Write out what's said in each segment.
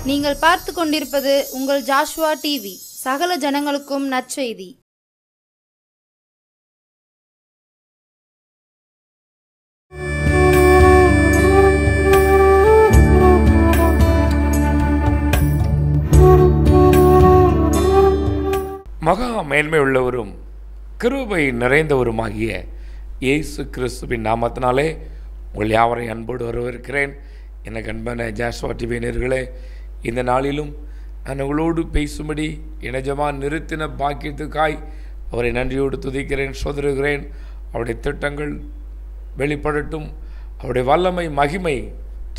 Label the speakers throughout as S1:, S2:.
S1: நீங்கள் பார்த்து கொண்டிருப்பது உங்கள் ஜாஷ்வா டிவி. சகல ஜனங்களுக்கும் நற்செய்தி.
S2: மகா மேன்மை உள்ளவரும் கிருபை நிறைந்தவருமாகிய இயேசு கிறிஸ்துவின் நாமத்தினாலே உங்கள் யாவரை அன்போடு வரவேற்கிறேன். எனக்கு அன்பான ஜாஷ்வா டிவி நேயர்களே, இந்த நாளிலும் நான் உங்களோடு பேசும்படி இணைஜமாக நிறுத்தின பாக்கியத்துக்காய் அவரை நன்றியோடு துதிக்கிறேன், சோதருகிறேன். அவருடைய திட்டங்கள் வெளிப்படட்டும், அவருடைய வல்லமை மகிமை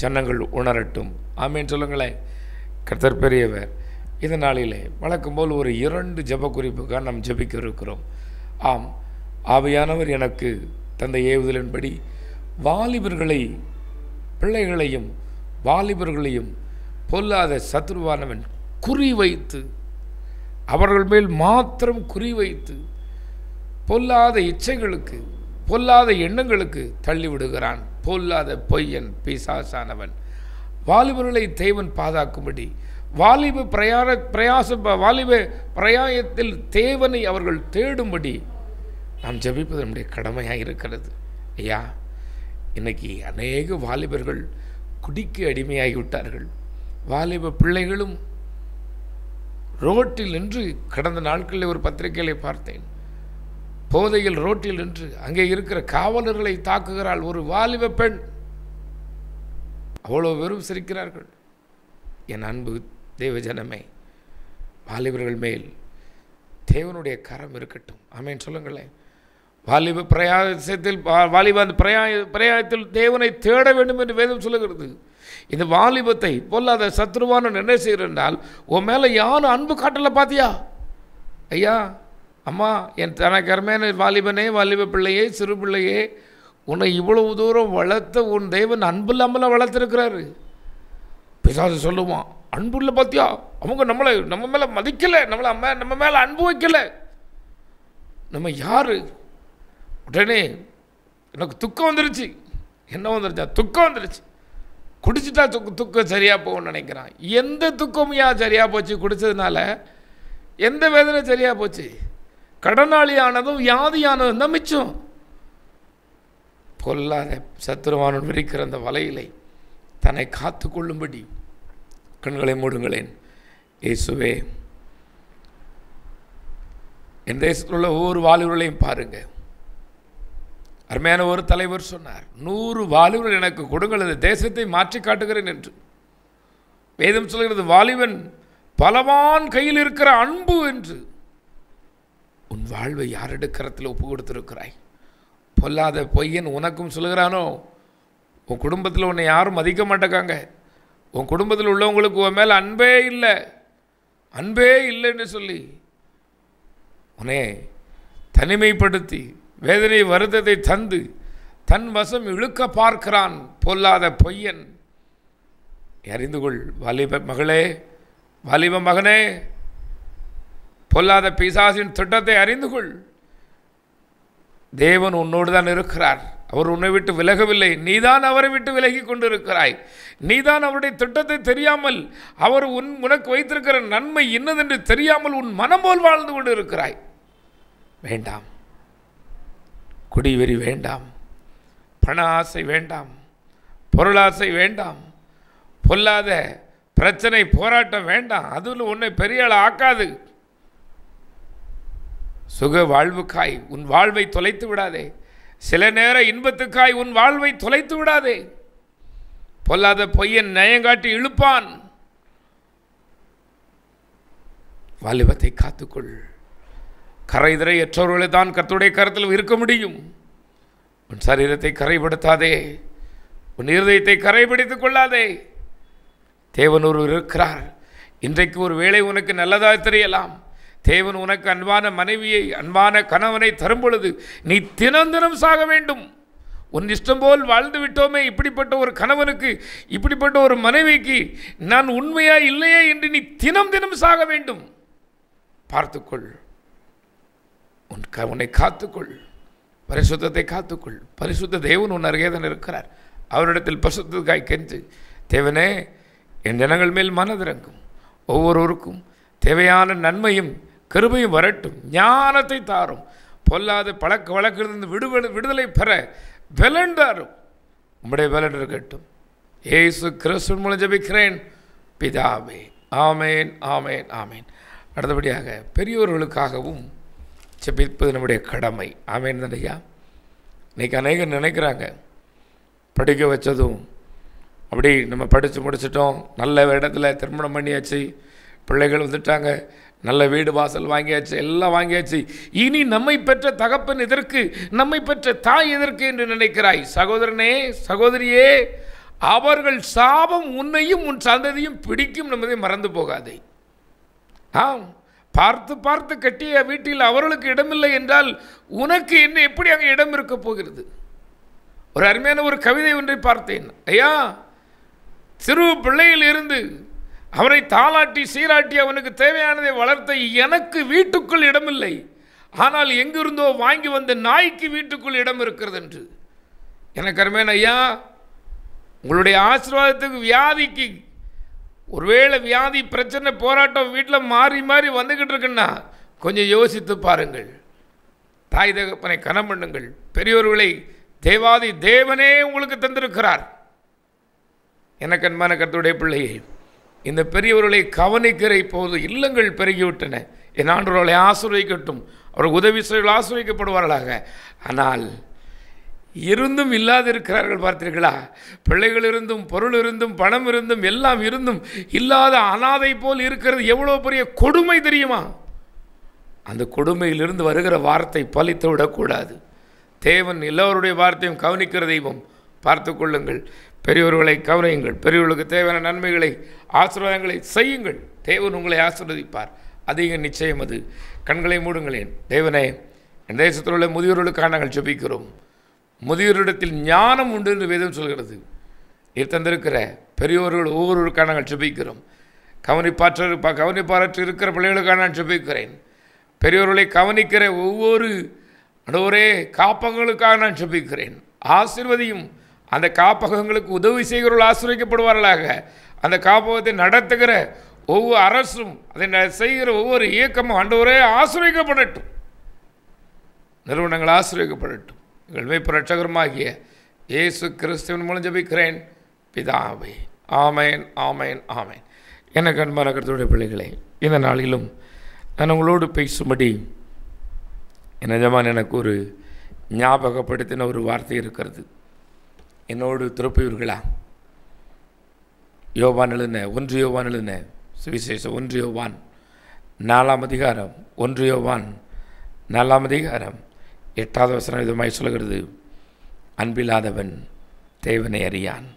S2: ஜனங்கள் உணரட்டும். ஆமேன் சொல்லுங்களேன். கர்த்தர் பெரியவர். இந்த நாளிலே வழக்கம் போல் ஒரு 2 ஜெப குறிப்புக்காக நாம் ஜெபிக்க இருக்கிறோம். ஆம், ஆவியானவர் எனக்கு தந்த ஏவுதலின்படி பிள்ளைகளையும் வாலிபர்களையும் பொல்லாத சத்துருவானவன் குறிவைத்து, அவர்கள் மேல் மாத்திரம் குறிவைத்து பொல்லாத இச்சைகளுக்கு, பொல்லாத எண்ணங்களுக்கு தள்ளிவிடுகிறான். பொல்லாத பொய்யன் பிசாசானவன் வாலிபர்களை தேவன் பாதுகாக்கும்படி, வாலிப பிரயாயத்தில் தேவனை அவர்கள் தேடும்படி நாம் ஜெபிப்பது நம்முடைய கடமையாக இருக்கிறது. ஐயா, இன்னைக்கு அநேக வாலிபர்கள் குடிக்கு அடிமையாகிவிட்டார்கள். வாலிப பிள்ளைகளும் ரோட்டில் நின்று, கடந்த நாட்களில் ஒரு பத்திரிகைகளை பார்த்தேன், போதையில் ரோட்டில் நின்று அங்கே இருக்கிற காவலர்களை தாக்குகிறாள் ஒரு வாலிப பெண். அவ்வளோ வெறும் சிரிக்கிறார்கள். என் அன்பு தேவஜனமே, வாலிபர்கள் மேல் தேவனுடைய கரம் இருக்கட்டும். ஆமேன் சொல்லுங்களேன். வாலிப பிரயாயத்தில் தேவனை தேட வேண்டும் என்று வேதம் சொல்லுகிறது. இந்த வாலிபத்தை பொல்லாத சத்ருவான என்ன செய்கிறால், உன் மேலே யாரும் அன்பு காட்டலை பார்த்தியா? ஐயா, அம்மா, என் தனக்கரமேன வாலிபனே, வாலிப பிள்ளையே, சிறு பிள்ளையே, உன்னை இவ்வளவு தூரம் வளர்த்த உன் தேவன் அன்பு இல்லாமல் வளர்த்துருக்கிறாரு. பிசாசு சொல்லுவான், அன்பு இல்லை பார்த்தியா, அவங்க நம்ம மேலே மதிக்கலை, நம்ம மேலே அன்பு வைக்கலை. நம்ம யார்? உடனே எனக்கு துக்கம் வந்துருச்சு. என்ன வந்துருச்சா? துக்கம் வந்துருச்சு. குடிச்சிட்டா துக்கம் சரியாக போகும்னு நினைக்கிறான். எந்த துக்கம் சரியாக போச்சு? குடித்ததுனால எந்த வேதனை சரியாக போச்சு? கடனாளியானதும் வியாதியானதும் தான் மிச்சம். பொல்லாத சத்துருவானவன் விரிக்கிற அந்த வலையிலை தன்னை காத்து கொள்ளும்படி கண்களை மூடுங்களேன். இயேசுவே, என் தேசத்தில் உள்ள ஒவ்வொரு வாலிபர்களையும் பாருங்க. அருமையான ஒரு தலைவர் சொன்னார், 100 வாலிபர்கள் எனக்கு கொடுங்கள், இந்த தேசத்தை மாற்றி காட்டுகிறேன் என்று. வேதம் சொல்கிறது, வாலிபன் பலவான் கையில் இருக்கிற அன்பு என்று. உன் வாழ்வை யாருடைய கரத்தில் ஒப்பு கொடுத்திருக்கிறாய்? பொல்லாத பொய்யன் உனக்கும் சொல்லுகிறானோ, உன் குடும்பத்தில் உன்னை யாரும் மதிக்க மாட்டேக்காங்க, உன் குடும்பத்தில் உள்ளவங்களுக்கு உன் மேலே அன்பே இல்லைன்னு சொல்லி உன்னை தனிமைப்படுத்தி வேதனை வருத்தத்தை தந்து தன் வசம் இழுக்க பார்க்கிறான் பொல்லாத பொய்யன். அறிந்து கொள் வாலிப மகளே, வாலிப மகனே, பொல்லாத பிசாசின் திட்டத்தை அறிந்து கொள். தேவன் உன்னோடு தான் இருக்கிறார். அவர் உன்னை விட்டு விலகவில்லை. நீதான் அவரை விட்டு விலகி கொண்டு இருக்கிறாய். நீதான் அவருடைய திட்டத்தை தெரியாமல், அவர் உனக்கு வைத்திருக்கிற நன்மை என்னதென்று தெரியாமல் உன் மனம் போல் வாழ்ந்து கொண்டு இருக்கிறாய். வேண்டாம், குடிவெறி வேண்டாம், பண ஆசை வேண்டாம், பொருளாசை வேண்டாம், பொல்லாத பிரச்சனை போராட்டம் வேண்டாம். அதில் உன்னை பெரிய ஆள் ஆக்காது. சுக வாழ்வுக்காய் உன் வாழ்வை தொலைத்து விடாதே. சில நேர இன்பத்துக்காய் உன் வாழ்வை தொலைத்து விடாதே. பொல்லாத பொய்யன் நயங்காட்டி இழுப்பான். வாலிபத்தை காத்துக்கொள். கரைதிரையற்றவர்களை தான் கர்த்தருடைய கரத்தில் இருக்க முடியும். உன் சரீரத்தை கரைப்படுத்தாதே, உன் இருதயத்தை கரைபிடித்துக் கொள்ளாதே. தேவன் ஒருவர் இருக்கிறார். இன்றைக்கு ஒரு வேளை உனக்கு நல்லதாக தெரியலாம். தேவன் உனக்கு அன்பான மனைவியை, அன்பான கணவனை தரும் பொழுது நீ தினம் சாக வேண்டும். உன் இஷ்டம் போல் வாழ்ந்து விட்டோமே, இப்படிப்பட்ட ஒரு கணவனுக்கு, இப்படிப்பட்ட ஒரு மனைவிக்கு நான் உண்மையா இல்லையே என்று நீ தினம் சாக வேண்டும். பார்த்துக்கொள், உன்னை காத்துக்கொள், பரிசுத்தத்தை காத்துக்கொள். பரிசுத்த தேவன் உன் அருகே தான் இருக்கிறார். அவரிடத்தில் பரிசுத்தத்துக்காய் கெஞ்சு, தேவனே என் ஜனங்கள் மேல் மனதிறங்கும். ஒவ்வொருவருக்கும் தேவையான நன்மையும் கிருபையும் வரட்டும். ஞானத்தை தாரும். பொல்லாத பழக்க வழக்கிலிருந்து விடுதலை பெற பலன் தாரும். உம்முடைய பலன் இருக்கட்டும். இயேசு கிறிஸ்துவின் மூலம் ஜெபிக்கிறேன் பிதாவே. ஆமேன், ஆமேன், ஆமேன். அடுத்தபடியாக பெரியோர்களுக்காகவும் ஜெபிப்பது நம்முடைய கடமை. ஆமேன் தானையா? இன்றைக்கி அநேகர் நினைக்கிறாங்க, படிக்க வச்சதும் அப்படி நம்ம படித்து முடிச்சிட்டோம், நல்ல இடத்துல திருமணம் பண்ணியாச்சு, பிள்ளைகள் வந்துட்டாங்க, நல்ல வீடு வாசல் வாங்கியாச்சு, எல்லாம் வாங்கியாச்சு, இனி நம்மை பெற்ற தகப்பன் எதற்கு, நம்மை பெற்ற தாய் எதற்கு என்று நினைக்கிறாய். சகோதரனே, சகோதரியே, அவர்கள் சாபம் உன்னையும் உன் சந்ததியும் பிடிக்கும் என்பதை மறந்து போகாதே. ஆம், பார்த்து பார்த்து கட்டிய வீட்டில் அவர்களுக்கு இடமில்லை என்றால் உனக்கு என்ன, எப்படி அங்கே இடம் இருக்க போகிறது? ஒரு அருமையான ஒரு கவிதை ஒன்றை பார்த்தேன். ஐயா, சிறு பிள்ளையில் இருந்து அவனை தாளாட்டி சீராட்டி அவனுக்கு தேவையானதை வளர்த்த எனக்கு வீட்டுக்குள் இடமில்லை, ஆனால் எங்கிருந்தோ வாங்கி வந்த நாய்க்கு வீட்டுக்குள் இடம் இருக்கிறது என்று. எனக்கு அருமையான ஐயா, உங்களுடைய ஆசீர்வாதத்துக்கு வியாதிக்கு ஒருவேளை வியாதி பிரச்சனை போராட்டம் வீட்டில் மாறி மாறி வந்துக்கிட்டு இருக்குன்னா கொஞ்சம் யோசித்து பாருங்கள். தாய் தகப்பனை கனம் பண்ணுங்கள். பெரியோர்களை தேவாதி தேவனே உங்களுக்கு தந்திருக்கிறார். எனக்கு அன்பான கர்த்தருடைய பிள்ளையே, இந்த பெரியவர்களை கவனிக்கிற இப்போது இல்லங்கள் பெருகிவிட்டன. என் ஆண்டவர்களை ஆசீர்வதிக்கட்டும். அவர் உதவி செய்ய ஆசீர்வதிக்கப்படுவார்களாக. ஆனால் இருந்தும் இல்லாது இருக்கிறார்கள். பார்த்தீர்களா? பிள்ளைகள் இருந்தும் பொருள் இருந்தும் பணம் இருந்தும் எல்லாம் இருந்தும் இல்லாத அனாதை போல் இருக்கிறது எவ்வளோ பெரிய கொடுமை தெரியுமா? அந்த கொடுமையிலிருந்து வருகிற வார்த்தை பலித்து விடக்கூடாது. தேவன் எல்லோருடைய வார்த்தையும் கவனிக்கிற தெய்வம். பார்த்து கொள்ளுங்கள். பெரியவர்களை கவனியுங்கள். பெரியவர்களுக்கு தேவையான நன்மைகளை ஆசீர்வாதங்களை செய்யுங்கள். தேவன் உங்களை ஆசீர்வதிப்பார். அதிக நிச்சயம் அது. கண்களை மூடுங்களேன். தேவனே, என் தேசத்தில் உள்ள முதியோர்களுக்காக நாங்கள் ஜெபிக்கிறோம். முதியோரிடத்தில் ஞானம் உண்டு என்று வேதம் சொல்கிறது. நீர் தந்திருக்கிற பெரியோர்கள் ஒவ்வொருவருக்காக நாங்கள் ஜெபிக்கிறோம். கவனிப்பாரற்று இருக்கிற பிள்ளைகளுக்காக நான் ஜெபிக்கிறேன். பெரியோர்களை கவனிக்கிற ஒவ்வொரு காப்பகங்களுக்காக நான் ஜெபிக்கிறேன். ஆசீர்வதியும். அந்த காப்பகங்களுக்கு உதவி செய்கிறவர்கள் ஆசீர்வதிக்கப்படுவார்களாக. அந்த காப்பகத்தை நடத்துகிற ஒவ்வொரு அரசும் அதை செய்கிற ஒவ்வொரு இயக்கமும் ஆண்டவரே ஆசீர்வதிக்கப்படட்டும். நிறுவனங்கள் ஆசீர்வதிக்கப்படட்டும். எங்கள் மேய்ப்பர் இரட்சகருமாகிய இயேசு கிறிஸ்துவின் மூலம் ஜெபிக்கிறேன் பிதாவே. ஆமேன், ஆமேன், ஆமேன். எனக்கு அன்பான கர்த்தருடைய பிள்ளைகளே, இந்த நாளிலும் நான் உங்களோடு பேசும்படி நிஜமான எனக்கு ஒரு ஞாபகப்படுத்தின ஒரு வார்த்தை இருக்கிறது. என்னோடு திருப்புவீர்களா? யோவான் எழுதின 1 யோவான் எழுதின சுவிசேஷம் 1 யோவான் 4ஆம் அதிகாரம் 1 யோவான் 4ஆம் அதிகாரம் 8வது வசனம் இதுமாய் சொல்கிறது, அன்பில்லாதவன் தேவனை அறியான்,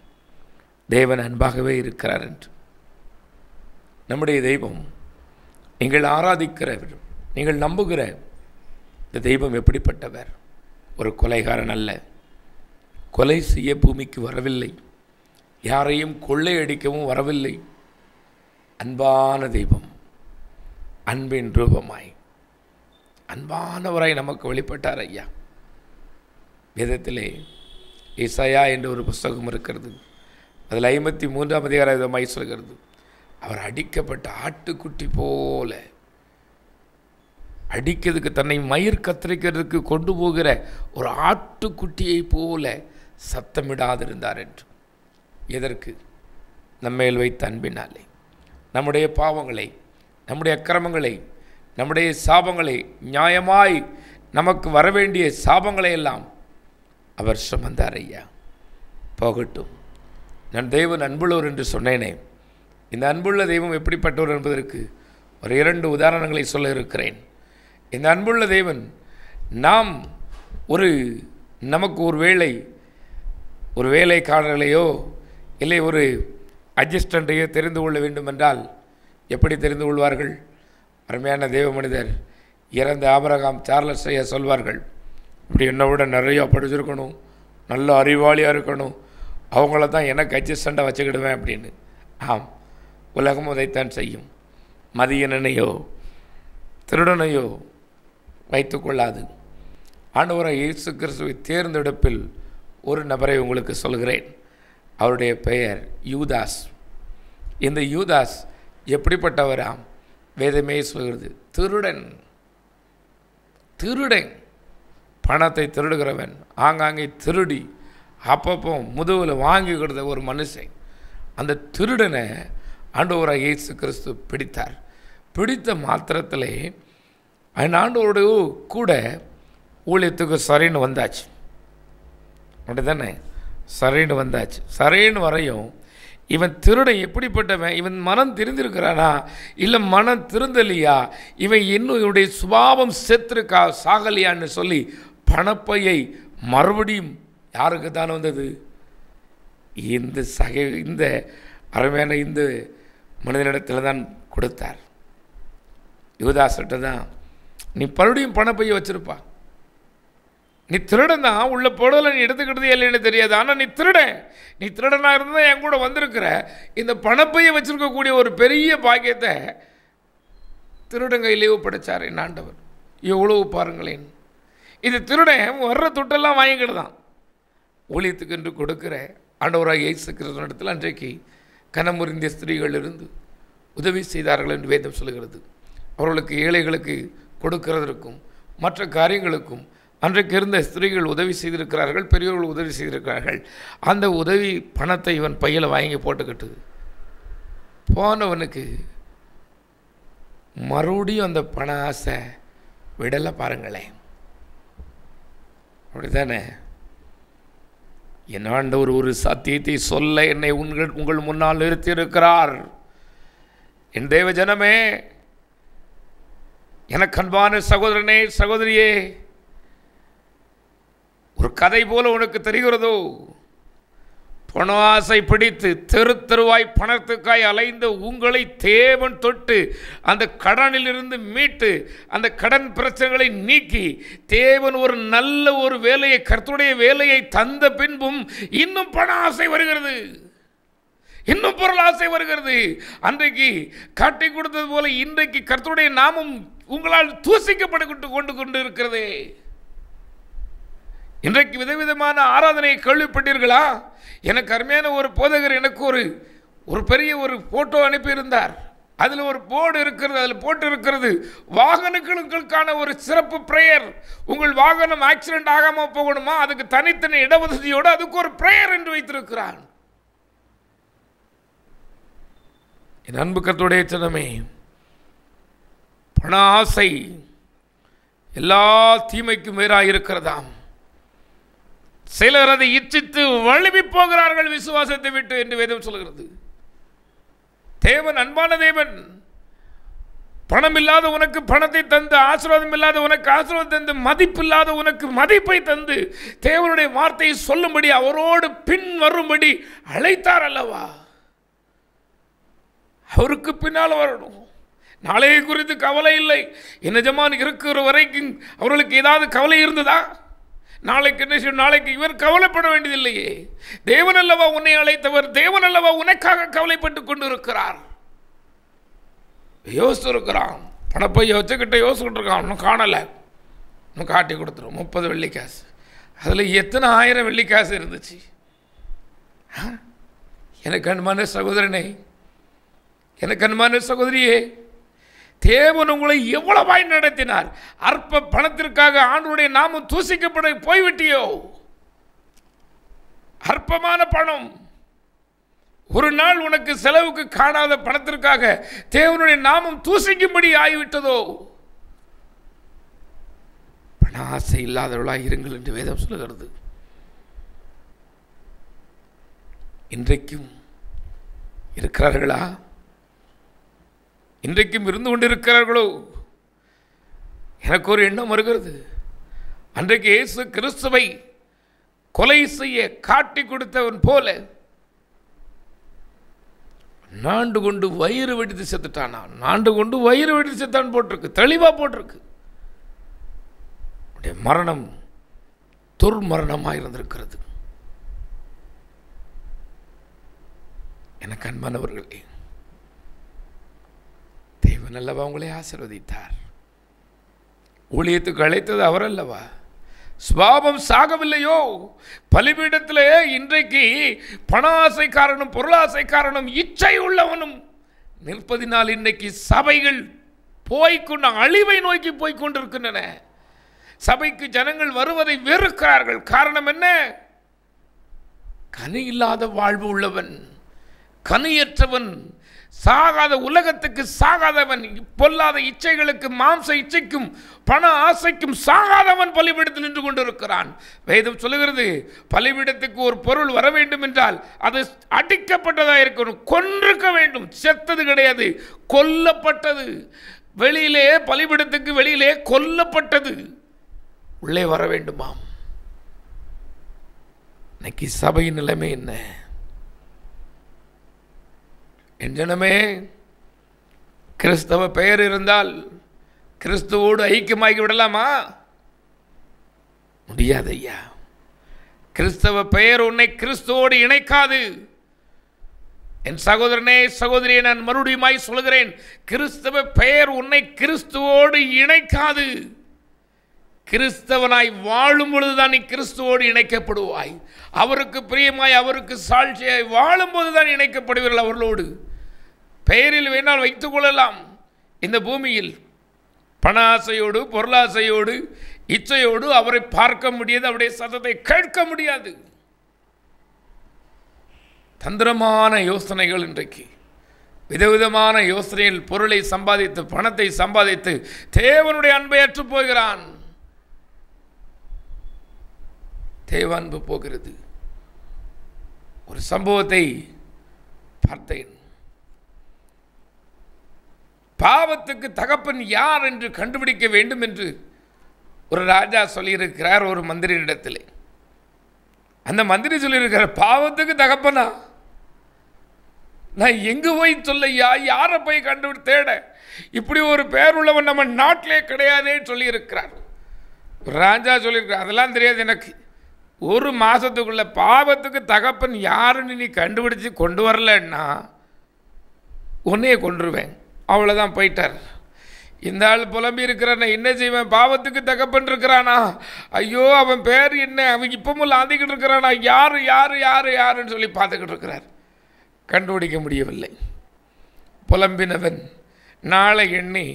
S2: தேவன் அன்பாகவே இருக்கிறார் என்று. நம்முடைய தெய்வம், நீங்கள் ஆராதிக்கிறவர், நீங்கள் நம்புகிற இந்த தெய்வம் எப்படிப்பட்டவர்? ஒரு கொலைகாரன் அல்ல. கொலை செய்ய பூமிக்கு வரவில்லை. யாரையும் கொள்ளையடிக்கவும் வரவில்லை. அன்பான தெய்வம், அன்பின் ரூபமாய் அன்பானவராய் நமக்கு வெளிப்பட்டார் ஐயா. வேதத்திலே ஏசாயா என்ற ஒரு புஸ்தகம் இருக்கிறது. அதில் 53ஆம் அதிகாரம் விதமாய் சொல்கிறது, அவர் அடிக்கப்பட்ட ஆட்டுக்குட்டி போல, அடிக்கிறதுக்கு தன்னை மயிர் கத்திரிக்கிறதுக்கு கொண்டு போகிற ஒரு ஆட்டுக்குட்டியை போல சத்தமிடாதிருந்தார் என்று. எதற்கு? நம்மேல் வைத்த அன்பினாலே. நம்முடைய பாவங்களை, நம்முடைய அக்கிரமங்களை, நம்முடைய சாபங்களை, நியாயமாய் நமக்கு வரவேண்டிய சாபங்களை எல்லாம் அவர் சுமந்தார் ஐயா. போகட்டும். நான் தேவன் அன்புள்ளவர் என்று சொன்னேனே, இந்த அன்புள்ள தெய்வம் எப்படிப்பட்டவர் என்பதற்கு ஒரு 2 உதாரணங்களை சொல்ல இருக்கிறேன். இந்த அன்புள்ள தேவன் நாம் நமக்கு ஒரு வேலைக்காரர்களையோ இல்லை ஒரு அட்ஜஸ்டண்ட்டையோ தெரிந்து கொள்ள வேண்டும் என்றால் எப்படி தெரிந்து கொள்வார்கள்? அருமையான தேவ மனிதர் இறந்த ஆபிரகாம் சார்லஸ் ஐயா சொல்வார்கள், இப்படி என்னை விட நிறையா படிச்சிருக்கணும், நல்ல அறிவாளியாக இருக்கணும், அவங்கள தான் எனக்கு அட்ஜஸ்டண்டாக வச்சுக்கிடுவேன் அப்படின்னு. ஆம், உலகம் அதைத்தான் செய்யும். மதியனையோ திருடனையோ வைத்து கொள்ளாது. ஆண்டவராகிய இயேசு கிறிஸ்துவை தேர்ந்தெடுப்பில் ஒரு நபரை உங்களுக்கு சொல்கிறேன். அவருடைய பெயர் யூதாஸ். இந்த யூதாஸ் எப்படிப்பட்டவராம்? வேதமே சொல்கிறது, திருடன். திருடன், பணத்தை திருடுகிறவன், ஆங்காங்கே திருடி அப்பப்போ முதுகில் வாங்கி கொடுத்த ஒரு மனுஷன். அந்த திருடனை ஆண்டவராக இயேசு கிறிஸ்து பிடித்தார். பிடித்த மாத்திரத்திலே அந்த ஆண்டவரோடு கூட ஊழியத்துக்கு சரின்னு வந்தாச்சு. அப்படி தானே? சரின்னு வந்தாச்சு. சரின்னு வரையும் இவன் திருடன் எப்படிப்பட்டவன்? இவன் மனம் திருந்திருக்கிறானா இல்லை மனம் திருந்தலையா? இவன் இன்னும் இவனுடைய சுபாவம் செத்துருக்கா, சாகலையான்னு சொல்லி பணப்பையை மறுபடியும் யாருக்கு தானே வந்தது? இந்த அருமையான இந்த மனிதனிடத்தில் தான் கொடுத்தார். யூதாஸ்கிட்ட தான். நீ மறுபடியும் பணப்பையை வச்சிருப்பா. நீ திருடன் தான், உள்ள போடல, நீ எடுத்துக்கிட்டது இல்லைன்னு தெரியாது. ஆனால் நீ திருடனாக இருந்தால் என் கூட வந்திருக்கிற. இந்த பணப்பையை வச்சிருக்கக்கூடிய ஒரு பெரிய பாக்கியத்தை திருடன் கையிலே ஒப்படைச்சார் என் ஆண்டவர். எவ்வளவு பாருங்களேன். இது திருடன் வர்ற தொட்டெல்லாம் வாங்கிக்கிட்டுதான் ஊழியத்துக்கு என்று கொடுக்கிற ஆண்டவராக இயேசு கிறிஸ்துவினிடத்தில் அன்றைக்கு கனமுறிந்த ஸ்திரீகள் இருந்து உதவி செய்தார்கள் என்று வேதம் சொல்கிறது. அவர்களுக்கு ஏழைகளுக்கு கொடுக்கிறதற்கும் மற்ற காரியங்களுக்கும் அன்றைக்கு இருந்த ஸ்திரீகள் உதவி செய்திருக்கிறார்கள், பெரியவர்கள் உதவி செய்திருக்கிறார்கள். அந்த உதவி பணத்தை இவன் பையில் வாங்கி போட்டுக்கிட்டு போனவனுக்கு மறுபடியும் அந்த பண ஆசை விடலை. பாருங்களேன், அப்படித்தானே? என் ஆண்டவர் ஒரு சத்தியத்தை சொல்ல என்னை உங்கள் முன்னால் நிறுத்தியிருக்கிறார். என் தேவ ஜனமே, எனக்கு அன்பான சகோதரனே, சகோதரியே, ஒரு கதை போல உனக்கு தெரிகிறதோ? பண ஆசை பிடித்து தெரு தெருவாய் பணத்துக்காய் அலைந்த உங்களை தேவன் தொட்டு அந்த கடனிலிருந்து மீட்டு அந்த கடன் பிரச்சனைகளை நீக்கி தேவன் ஒரு நல்ல ஒரு வேலையை, கர்த்தருடைய வேலையை தந்த பின்பும் இன்னும் பண ஆசை வருகிறது, இன்னும் பொருள் ஆசை வருகிறது. அன்றைக்கு காட்டி கொடுத்தது போல இன்றைக்கு கர்த்தருடைய நாமம் உங்களால் தூசிக்கப்பட்டு கொண்டு இருக்கிறதே. இன்றைக்கு விதவிதமான ஆராதனையை கேள்விப்பட்டீர்களா? எனக்கு அருமையான ஒரு போதகர் எனக்கு ஒரு பெரிய ஒரு போட்டோ அனுப்பியிருந்தார். அதில் ஒரு போர்டு இருக்கிறது, அதில் போட்டு இருக்கிறது, வாகனங்களுக்கான ஒரு சிறப்பு பிரேயர். உங்கள் வாகனம் ஆக்சிடென்ட் ஆகாமல் போகணுமா, அதுக்கு தனித்தனி இடவசதியோடு அதுக்கு ஒரு பிரேயர் என்று வைத்திருக்கிறார். என் அன்பு கர்த்தருடைய ஜனமே, பண ஆசை எல்லா தீமைக்கும் வேறாக இருக்கிறதாம். சிலர் அதை இச்சித்து வழுவி போகிறார்கள் விசுவாசத்தை விட்டு என்று வேதம் சொல்கிறது. தேவன் அன்பான தேவன். பணம் இல்லாத உனக்கு பணத்தை தந்து, ஆசீர்வாதம் இல்லாத உனக்கு ஆசீர்வாதம் தந்து, மதிப்பு இல்லாத உனக்கு மதிப்பை தந்து, தேவனுடைய வார்த்தையை சொல்லும்படி அவரோடு பின் வரும்படி அழைத்தார் அல்லவா? அவருக்கு பின்னால் வரணும். நாளைய குறித்து கவலை இல்லை. என் எஜமான் இருக்கிற வரைக்கும் அவர்களுக்கு ஏதாவது கவலை இருந்ததா? நாளைக்கு என்ன செய்யும், நாளைக்கு இவர் கவலைப்பட வேண்டியதில்லையே. தேவன் அல்லவா உன்னை அழைத்தவர், தேவன் அல்லவா உனக்காக கவலைப்பட்டு கொண்டு இருக்கிறார். யோசித்து இருக்கிறான், பணப்பைய வச்சுக்கிட்ட யோசிச்சுட்டு இருக்கான். இன்னும் காணலை, இன்னும் காட்டி கொடுத்துரும் 30 வெள்ளிக்காசு. அதில் எத்தனை 1000 வெள்ளிக்காசு இருந்துச்சு? எனக்கு அன்பான சகோதரனே, எனக்கு அன்பான சகோதரியே, தேவன் உங்களை எவ்வளவாய் நடத்தினார். அற்ப பணத்திற்காக ஆண்டவருடைய நாமம் தூசிக்கப்பட போய்விட்டியோ? அற்பமான பணம், ஒரு நாள் உனக்கு செலவுக்கு காணாத பணத்திற்காக தேவனுடைய நாமம் தூசிக்கும்படி ஆகிவிட்டதோ? பண ஆசை இல்லாதவர்களாக இருங்கள் என்று வேதம் சொல்லுகிறது. இன்றைக்கும் இருக்கிறார்களா? இன்றைக்கும் இருந்து கொண்டிருக்கிறார்களோ? எனக்கு ஒரு எண்ணம் வருகிறது. அன்றைக்கு இயேசு கிறிஸ்துவை கொலை செய்ய காட்டி கொடுத்தவன் போல நாண்டு கொண்டு வயிறு வெடித்து செத்துட்டானா? நாண்டு கொண்டு வயிறு வெடித்து செத்தான் போட்டிருக்கு, தெளிவா போட்டிருக்கு. மரணம் துர்மரணமாக இருந்திருக்கிறது. எனக்கு அன்பானவர்களே, தேவன் அல்லவா உங்களை ஆசீர்வதித்தார். ஊழியத்துக்கு அழைத்தது அவர் அல்லவா? சுபாவம் சாகவில்லையோ? பலிபீடத்திலே இன்றைக்கு பண ஆசைக்காரனும் பொருளாசைக்காரனும் இச்சை உள்ளவனும் நிற்பதினால் இன்றைக்கு சபைகள் போய்கொண்டு அழிவை நோக்கி போய்கொண்டிருக்கின்றன. சபைக்கு ஜனங்கள் வருவதை வெறுக்கிறார்கள். காரணம் என்ன? கனி இல்லாத வாழ்வு உள்ளவன், கனியற்றவன், சாகாத, உலகத்துக்கு சாகாதவன், பொல்லாத இச்சைகளுக்கு, மாம்ச இச்சைக்கும் பண ஆசைக்கும் சாகாதவன் பலிபீடத்தில் நின்று கொண்டிருக்கிறான். வேதம் சொல்லுகிறது, பலிபீடத்துக்கு ஒரு பொருள் வர வேண்டும் என்றால் அது அடிக்கப்பட்டதாக இருக்கணும், கொன்றிருக்க வேண்டும். செத்தது கிடையாது, கொல்லப்பட்டது. வெளியிலே, பலிபீடத்துக்கு வெளியிலே கொல்லப்பட்டது உள்ளே வர வேண்டுமாம். இன்னைக்கு சபையின் நிலைமை என்ன? என் ஜனமே, கிறிஸ்தவ பெயர் இருந்தால் கிறிஸ்துவோடு ஐக்கியமாகி விடலாமா? முடியாது ஐயா. கிறிஸ்தவ பெயர் உன்னை கிறிஸ்துவோடு இணைக்காது. என் சகோதரனே, சகோதரியை நான் மறுபடியும் சொல்கிறேன், கிறிஸ்தவ பெயர் உன்னை கிறிஸ்துவோடு இணைக்காது. கிறிஸ்தவனாய் வாழும் பொழுதுதான் நீ கிறிஸ்துவோடு இணைக்கப்படுவாய். அவருக்கு பிரியமாய், அவருக்கு சாட்சியாய் வாழும்போதுதான் இணைக்கப்படுவீர்கள் அவர்களோடு. பெயரில் வேணால் வைத்துக் கொள்ளலாம். இந்த பூமியில் பண ஆசையோடு, பொருளாசையோடு, இச்சையோடு அவரை பார்க்க முடியாது, அவருடைய சத்தத்தை கேட்க முடியாது. தந்திரமான யோசனைகள் இன்றைக்கு, விதவிதமான யோசனைகள், பொருளை சம்பாதித்து, பணத்தை சம்பாதித்து தேவனுடைய அன்பை அற்று போகிறான். தேவ அன்பு போகிறது. ஒரு சம்பவத்தை பார்த்தேன். பாவத்துக்கு தகப்பன் யார் என்று கண்டுபிடிக்க வேண்டும் என்று ஒரு ராஜா சொல்லியிருக்கிறார் ஒரு மந்திரியிடத்திலே. அந்த மந்திரி சொல்லியிருக்கிறார், பாவத்துக்கு தகப்பனா? நான் எங்கு போய் சொல்லையா, யாரை போய் கண்டுபிடி தேட? இப்படி ஒரு பெயர் உள்ளவன் நம்ம நாட்டிலே கிடையாதே சொல்லியிருக்கிறார். ராஜா சொல்லியிருக்கிறார், அதெல்லாம் தெரியாது எனக்கு. ஒரு மாதத்துக்குள்ள பாவத்துக்கு தகப்பன் யாருன்னு நீ கண்டுபிடிச்சு கொண்டு வரலன்னா உன்னையே கொன்றுவேன். அவ்வளோதான், போயிட்டார். இந்த ஆள் புலம்பி இருக்கிறான், என்ன செய்வேன்? பாவத்துக்கு தகப்பன் இருக்கிறானா? ஐயோ, அவன் பேர் என்ன? அவன் இப்பவும் ஆந்திக்கிட்டு இருக்கிறானா? யாரு யாரு யாரு யாருன்னு சொல்லி பார்த்துக்கிட்டு இருக்கிறார். கண்டுபிடிக்க முடியவில்லை. புலம்பினவன் நாளை எண்ணி,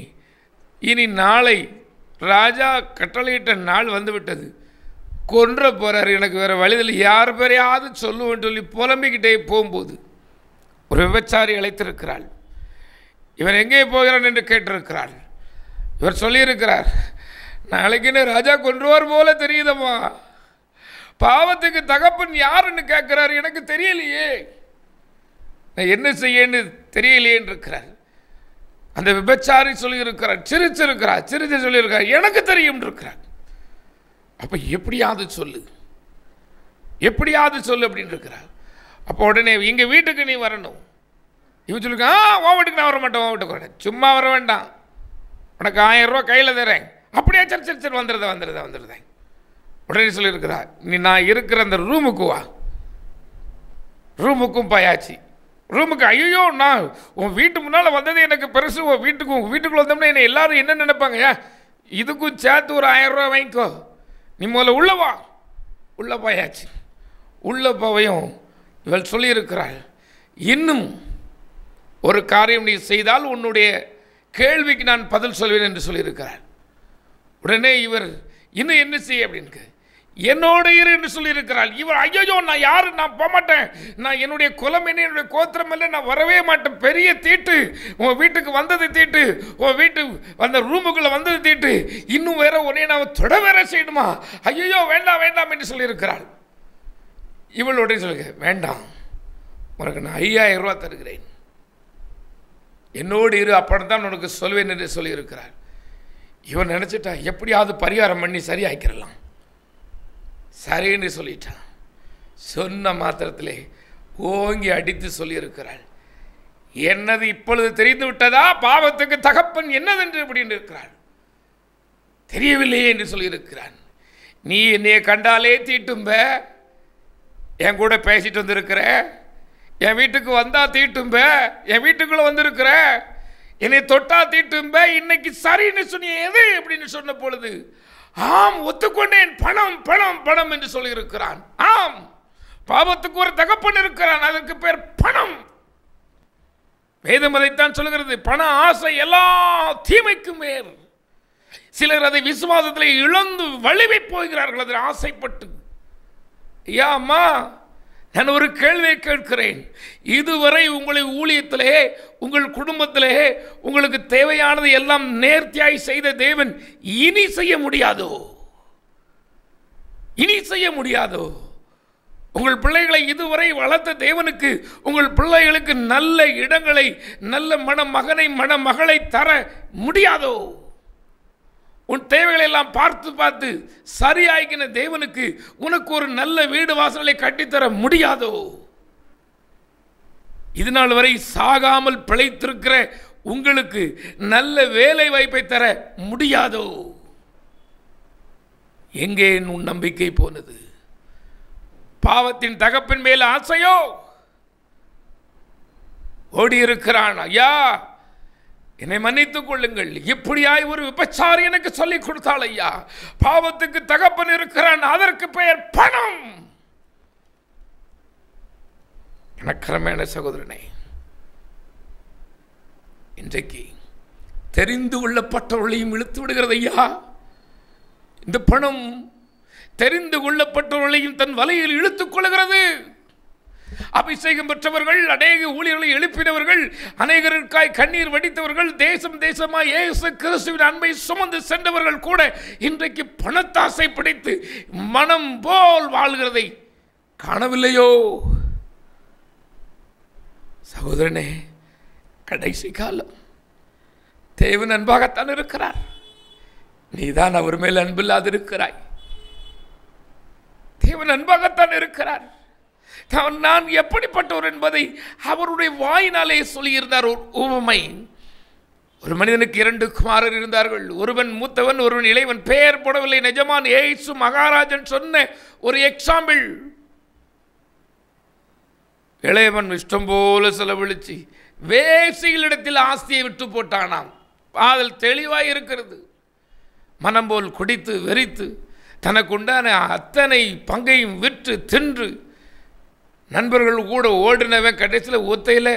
S2: இனி நாளை ராஜா கட்டளையிட்ட நாள் வந்து விட்டது, கொன்ற போகிறார், எனக்கு வேறு வழியில் யார் பேரையாவது சொல்லுவேன்னு சொல்லி புலம்பிக்கிட்டே போகும்போது ஒரு விபச்சாரி அழைத்திருக்கிறாள். இவன் எங்கே போகிறான் என்று கேட்டிருக்கிறாள். இவர் சொல்லியிருக்கிறார், நாளைக்குன்னு ராஜா கொன்றுவார் போல தெரியுதம்மா. பாவத்துக்கு தகப்பன் யாருன்னு கேட்கிறார், எனக்கு தெரியலையே, நான் என்ன செய்யன்னு தெரியலையேன்னு இருக்கிறார். அந்த விபச்சாரி சொல்லியிருக்கிறார், சிரிச்சிருக்கிறார், சிரிச்சு சொல்லியிருக்கிறார், எனக்கு தெரியும் இருக்கிறார். அப்போ எப்படியாவது சொல்லு, எப்படியாவது சொல்லு அப்படின்னு இருக்கிறார். அப்போ உடனே எங்கள் வீட்டுக்கு நீ வரணும். இவன் சொல்லுங்க, உன் வீட்டுக்கு நான் வர மாட்டேன், உன் வீட்டுக்கு வரேன், சும்மா வர வேண்டாம், உனக்கு 1000 ரூபா கையில் தரேன். அப்படியே சரி சரி சரி வந்துடுறேன். உடனே சொல்லியிருக்கிறார், நீ நான் இருக்கிற அந்த ரூமுக்கு வா. ரூமுக்கும் பாயாச்சு. ரூமுக்கு, ஐயோ நான் உன் வீட்டு முன்னால் வந்தது எனக்கு பெருசு, உன் வீட்டுக்குள்ளே வந்தோம்னா என்னை எல்லாரும் என்ன நினைப்பாங்க? இதுக்கும் சேர்த்து ஒரு 1000 ரூபா வாங்கிக்கோ, நீ முதல்ல உள்ள வா. உள்ள போயாச்சு. உள்ள போவையும் இவள் சொல்லியிருக்கிறாள், இன்னும் ஒரு காரியம் நீ செய்தால் உன்னுடைய கேள்விக்கு நான் பதில் சொல்வேன் என்று சொல்லியிருக்கிறார். உடனே இவர் இன்னும் என்ன செய்ய அப்படின்னு, என்னோட இரு என்று சொல்லியிருக்கிறாள். இவர், ஐயோ நான் யாரு, நான் போக மாட்டேன், நான் என்னுடைய குலம் என்ன, என்னுடைய கோத்திரம் இல்லை, நான் வரவே மாட்டேன், பெரிய தீட்டு, உன் வீட்டுக்கு வந்தது தீட்டு, உன் வீட்டு அந்த ரூமுக்குள்ளே வந்தது தீட்டு, இன்னும் வேற உடனே நான் தொட வேற செய்யணுமா? ஐயோ வேண்டாம் வேண்டாம் என்று சொல்லியிருக்கிறாள். இவளுடைய சொல்லுங்க, வேண்டாம், உனக்கு நான் 5000 ரூபா தருகிறேன், என்னோடு இரு, அப்பதான் உனக்கு சொல்வேன் என்று சொல்லியிருக்கிறார். இவன் நினச்சிட்டா எப்படியாவது பரிகாரம் பண்ணி சரியாக்கிறலாம், சரின்னு சொல்லிட்டான். சொன்ன மாத்திரத்திலே ஓங்கி அடித்து சொல்லியிருக்கிறாள், என்னது இப்பொழுது தெரிந்து விட்டதா பாவத்துக்கு தகப்பன் என்னதென்று அப்படின்னு இருக்கிறாள். தெரியவில்லையே என்று சொல்லியிருக்கிறான். நீ என்னைய கண்டாலே தீட்டும்ப, என் கூட பேசிட்டு வந்திருக்கிற, என் வீட்டுக்கு வந்தா தீட்டும்ப, என் வீட்டுக்குள்ள வந்திருக்கிற, என்னை தொட்டா தீட்டும்ப, இன்னைக்கு சரின்னு சொன்னிய எது அப்படின்னு சொன்ன பொழுது ஆம், ஒத்துக்கொண்டேன், பணம் பணம் பணம் என்று சொல்லியிருக்கிறான். ஆம், பாவத்துக்கு ஒரு தகப்பன் இருக்கிறான், அதற்கு பேர் பணம். வேதம் அதைத்தான் சொல்கிறது, பண ஆசை எல்லா தீமைக்கும் மேல். சிலர் அதை விசுவாசத்தில் இழந்து வலிமை போகிறார்கள் அதில் ஆசைப்பட்டு. ஐயா அம்மா, நான் ஒரு கேள்வியை கேட்கிறேன். இதுவரை உங்களை ஊழியத்திலே, உங்கள் குடும்பத்திலே உங்களுக்கு தேவையானது எல்லாம் நேர்த்தியாய் செய்த தேவன் இனி செய்ய முடியாதோ? இனி செய்ய முடியாதோ? உங்கள் பிள்ளைகளை இதுவரை வளர்த்த தேவனுக்கு உங்கள் பிள்ளைகளுக்கு நல்ல இடங்களை, நல்ல மணமகனை மணமகளை தர முடியாதோ? உன் தேவைகளை எல்லாம் பார்த்து பார்த்து சரியாகின தேவனுக்கு உனக்கு ஒரு நல்ல வீடு வாசலை கட்டித்தர முடியாதோ? இது நாள் வரை சாகாமல் பிழைத்திருக்கிற உங்களுக்கு நல்ல வேலை வாய்ப்பை தர முடியாதோ? எங்கே உன் நம்பிக்கை போனது? பாவத்தின் தகப்பின் மேல் ஆசையோ? ஓடி இருக்கிறான், ஐயா என்னை மன்னித்துக் கொள்ளுங்கள், இப்படியாய் ஒரு விபச்சாரி எனக்கு சொல்லிக் கொடுத்தாள் ஐயா. பாவத்துக்கு தகப்பன் இருக்கிறான், அதற்கு பெயர் பணம். எனக்கரமான சகோதரனே, இன்றைக்கு தெரிந்து கொள்ளப்பட்டவர்களையும் இழுத்து விடுகிறது ஐயா. இந்த பணம் தெரிந்து கொள்ளப்பட்டவர்களையும் தன் வலையில் இழுத்துக் கொள்கிறது. அபிஷேகம் பெற்றவர்கள், அநேக ஊழியர்களை எழுப்பினவர்கள், அநேகருக்காய் கண்ணீர் வடித்தவர்கள், தேசம் தேசமாய் இயேசு கிறிஸ்துவின் அன்பை சுமந்து சென்றவர்கள் கூட இன்றைக்கு பணத்தாசை பிடித்து மனம் போல் வாழ்கிறதை காணவில்லையோ? சகோதரனே, கடைசி காலம். தேவன் அன்பாகத்தான் இருக்கிறார், நீதான் அவர் மேல் அன்பில்லாது இருக்கிறாய். தேவன் அன்பாகத்தான் இருக்கிறார். நான் எப்படிப்பட்டவர் என்பதை அவருடைய வாயினாலே சொல்லியிருந்தார். ஒரு உவமை. ஒரு மனிதனுக்கு 2 குமாரர் இருந்தார்கள். ஒருவன் மூத்தவன், ஒருவன் இளைவன். பெயர் போடவில்லை. நிஜமான் ஏசு மகாராஜன் சொன்ன ஒரு எக்ஸாம்பிள். இளையவன் இஷ்டம் போல செலவழிச்சு வேசிகளிடத்தில் ஆஸ்தியை விட்டு போட்டானாம். அதில் தெளிவாய் இருக்கிறது. மனம் போல் குடித்து வெறித்து தனக்குண்டான அத்தனை பங்கையும் விற்று தின்று நண்பர்கள் கூட ஓடினவன் கடைசியில் ஒத்தையில்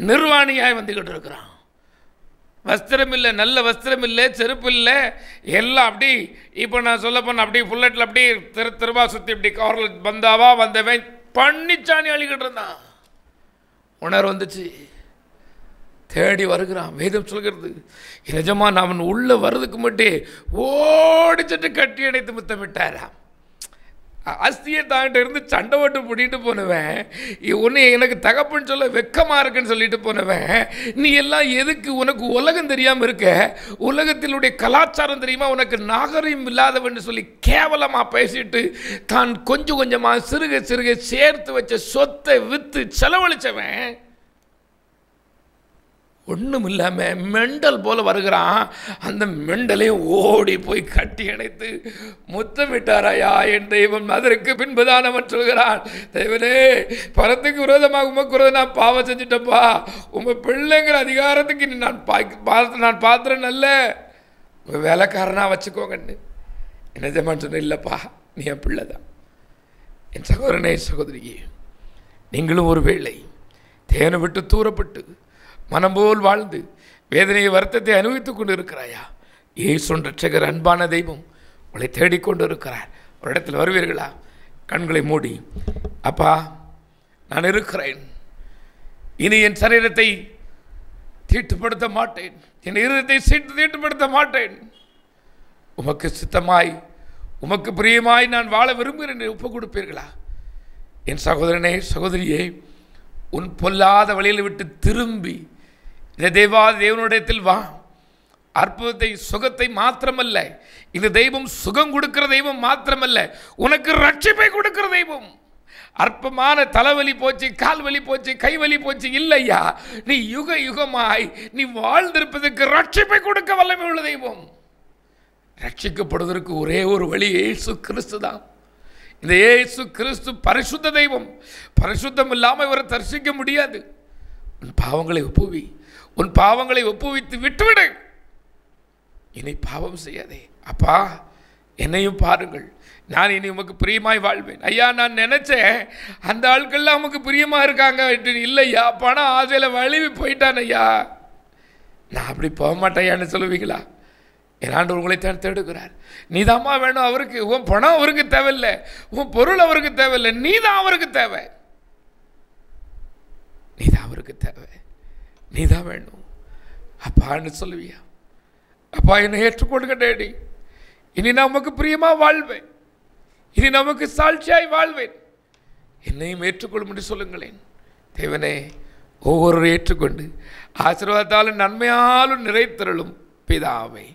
S2: நிர்வாணியாய் வந்துக்கிட்டு இருக்கிறான். வஸ்திரம் இல்லை, நல்ல வஸ்திரம் இல்லை, செருப்பு இல்லை, எல்லாம் அப்படி. இப்போ நான் சொல்ல போன அப்படி புல்லட்டில் அப்படி திருவா சுற்றி இப்படி கவரில் வந்தாவா வந்தவன் பண்ணிச்சாணி அழிக்கிட்டு இருந்தான். உணர்வு வந்துச்சு, தேடி வருகிறான். வேதம் சொல்கிறது, நிஜமாக அவன் உள்ளே வர்றதுக்கு மட்டும் ஓடிச்சுட்டு கட்டி அடைத்து முத்தமிட்டாராம். ஆஸ்தியை தாங்கிட்ட இருந்து சண்டை ஓட்டு பிடிட்டு போனவன், உன்னை எனக்கு தகப்புன்னு சொல்ல வெக்கமாக இருக்குன்னு சொல்லிட்டு போனவன், நீ எல்லாம் எதுக்கு? உனக்கு உலகம் தெரியாமல் இருக்க, உலகத்தினுடைய கலாச்சாரம் தெரியுமா, உனக்கு நாகரிகம் இல்லாதவன்னு சொல்லி கேவலமாக பேசிட்டு தான் கொஞ்சம் கொஞ்சமாக சிறுக சிறுக சேர்த்து வச்ச சொத்தை விற்று செலவழித்தவன் ஒன்றும் இல்லாமல் மெண்டல் போல வருகிறான். அந்த மெண்டலையும் ஓடி போய் கட்டி அணைத்து முத்தமிட்டாராயா என் தெய்வம். அதற்கு பின்புதான் அவன் சொல்கிறான், தெய்வனே, பரத்துக்கு விரோதமாக உமக்கு விரோதம் நான் பாவம் செஞ்சுட்டப்பா. உங்கள் பிள்ளைங்கிற அதிகாரத்துக்கு நான் பார்த்துறேன், நல்ல உங்கள் வேலைக்காரனாக வச்சுக்கோங்கன்னு. என்ன ஜமான் சொன்ன, இல்லைப்பா நீ என் பிள்ளை தான். என் சகோதரனே சகோதரியே, நீங்களும் ஒரு வேளை தேனை விட்டு தூரப்பட்டு மனம் போல் வாழ்ந்து வேதனையை வருத்தத்தை அனுபவித்துக் கொண்டு இருக்கிறாயா? இயேசு ரட்சகர் அன்பான தெய்வம் உங்களை தேடிக்கொண்டு இருக்கிறார். ஒரு இடத்தில் வருவீர்களா? கண்களை மூடி, அப்பா நான் இருக்கிறேன், இனி என் சரீரத்தை தீட்டுப்படுத்த மாட்டேன், என் இருதயத்தை தீட்டுப்படுத்த மாட்டேன், உமக்கு சித்தமாய் உமக்கு பிரியமாய் நான் வாழ விரும்புகிறேன் ஒப்புக் கொடுப்பீர்களா? என் சகோதரனே சகோதரியே, உன் பொல்லாத வழியில் விட்டு திரும்பி இந்த தேவனுடையத்தில் வா. அற்புதத்தை சுகத்தை மாத்திரமல்ல, இந்த தெய்வம் சுகம் கொடுக்கிற தெய்வம் மாத்திரமல்ல, உனக்கு ரட்சிப்பை கொடுக்கிற தெய்வம். அற்பமான தலைவலி போச்சு, கால் வலி போச்சு, கை வலி போச்சு இல்லையா, நீ யுக யுகமாய் நீ வாழ்ந்திருப்பதற்கு ரட்சிப்பை கொடுக்க வல்லமை உள்ள தெய்வம். ரட்சிக்கப்படுவதற்கு ஒரே ஒரு வழி இயேசு கிறிஸ்து தான். இந்த இயேசு கிறிஸ்து பரிசுத்த தெய்வம். பரிசுத்தம் இல்லாமல் இவரை தரிசிக்க முடியாது. உன் பாவங்களை ஒப்புவி, உன் பாவங்களை ஒப்புவித்து விட்டுவிடு, இனி பாவம் செய்யாதே. அப்பா என்னையும் பாருங்கள், நான் இனி உமக்கு பிரியமாய் வாழ்வேன். ஐயா, நான் நினச்சேன் அந்த ஆட்கள்லாம் உமக்கு பிரியமாக இருக்காங்க. இல்லையா, பணம் ஆசையில் வலிவி போயிட்டான் ஐயா, நான் அப்படி போக மாட்டேயான்னு சொல்லுவீங்களா? என் ஆண்டவர் உங்களை தான் தேடுகிறார். நீதாம்மா வேணும் அவருக்கு. உன் பணம் அவருக்கு தேவையில்லை, உன் பொருள் அவருக்கு தேவையில்லை, நீ தான் அவருக்கு தேவை. நீ தான் அவருக்கு தேவை, நீ தான் வேணும் அப்பான்னு சொல்லுவியா? அப்பா, என்னை ஏற்றுக்கொள்ளுங்க டேடி, இனி நான் உமக்கு பிரியமா வாழ்வேன், இனி நமக்கு சாட்சியாய் வாழ்வேன், என்னையும் ஏற்றுக்கொள்ளும் என்று சொல்லுங்களேன். தேவனே, ஒவ்வொருவரும் ஏற்றுக்கொண்டு ஆசீர்வாதத்தாலும் நன்மையாலும் நிறைத்தருளும் பிதாவே.